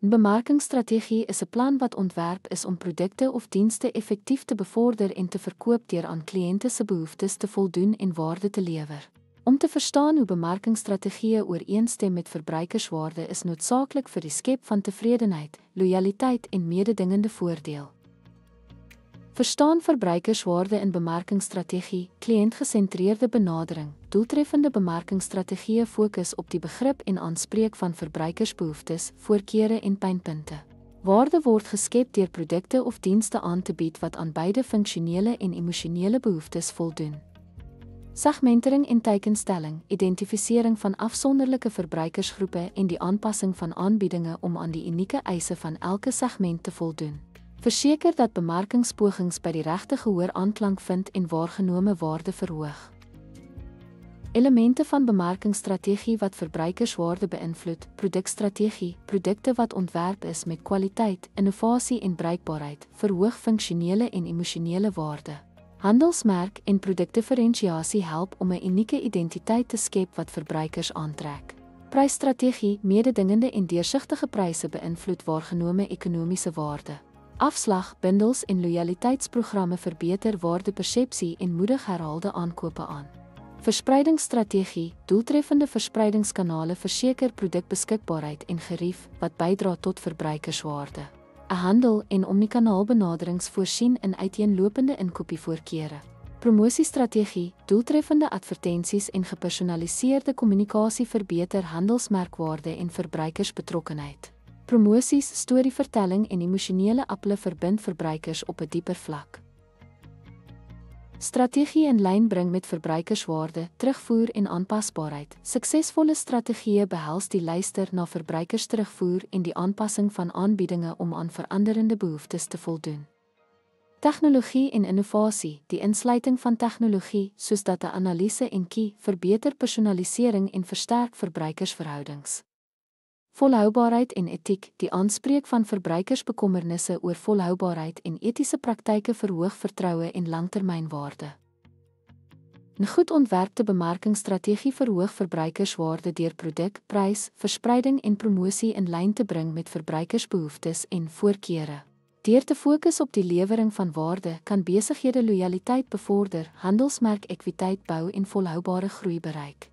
'n bemarkingsstrategie is 'n plan wat ontwerp is om produkte of dienste effektief te bevorder en te verkoop deur aan kliënte se behoeftes te voldoen en waarde te lewer. Om te verstaan hoe bemarkingsstrategieë ooreenstem met verbruikerswaarde is noodsaaklik vir die skep van tevredenheid, lojaliteit en mededingende voordeel. Verstaan verbruikerswaarde in bemarkingsstrategie, kliëntgesentreerde benadering. Doeltreffende bemarkingsstrategieë fokus op die begrip en aanspreek van verbruikersbehoeftes, voorkeure en pynpunte. Waarde word geskep deur produkte of dienste aan te bied wat aan beide funksionele en emosionele behoeftes voldoen. Segmentering en teikenstelling, identifisering van afsonderlike verbruikersgroepe en die aanpassing van aanbiedinge om aan die unieke eise van elke segment te voldoen. Verseker dat bemarkingspogings by die regte gehoor aanklank vind en waargenome waarde verhoog. Elemente van bemarkingsstrategie wat verbruikerswaarde beïnvloed, produkstrategie, produkte wat ontwerp is met kwaliteit, innovasie en bruikbaarheid, verhoog funksionele en emosionele waarde. Handelsmerk en produktdifferensiasie help om 'n unieke identiteit te skep wat verbruikers aantrek. Prysstrategie, mededingende en deursigtige pryse beïnvloed waargenome ekonomiese waarde. Afslag, bundels en lojaliteitsprogramme verbeter waardepersepsie en moedig herhaalde aankope aan. Verspreidingsstrategie, doeltreffende verspreidingskanale verseker produkbeskikbaarheid en gerief wat bydra tot verbruikerswaarde. 'n Handel- en omnikanaalbenaderings voorsien in uiteenlopende inkopievoorkeure. Promosiestrategie, doeltreffende advertensies en gepersonaliseerde kommunikasie verbeter handelsmerkwaarde en verbruikersbetrokkenheid. Promosies, storievertelling en emosionele appele verbind verbruikers op 'n dieper vlak. Strategie in lyn bring met verbruikerswaarde, terugvoer en aanpasbaarheid. Suksesvolle strategieë behels die luister na verbruikers terugvoer en die aanpassing van aanbiedinge om aan veranderende behoeftes te voldoen. Tegnologie en innovasie, die insluiting van tegnologie soos data-analise en KI verbeter personalisering en versterk verbruikersverhoudings. Volhoubaarheid en etiek, die aanspreek van verbruikersbekommernisse oor volhoubaarheid en etiese praktyke verhoog vertroue en langtermynwaarde. 'n Goed ontwerpte bemarkingsstrategie verhoog verbruikerswaarde deur produk, prys, verspreiding en promosie in lyn te bring met verbruikersbehoeftes en voorkeure. Deur te fokus op die lewering van waarde, kan besighede lojaliteit bevorder, handelsmerk ekwiteit bou en volhoubare groei bereik.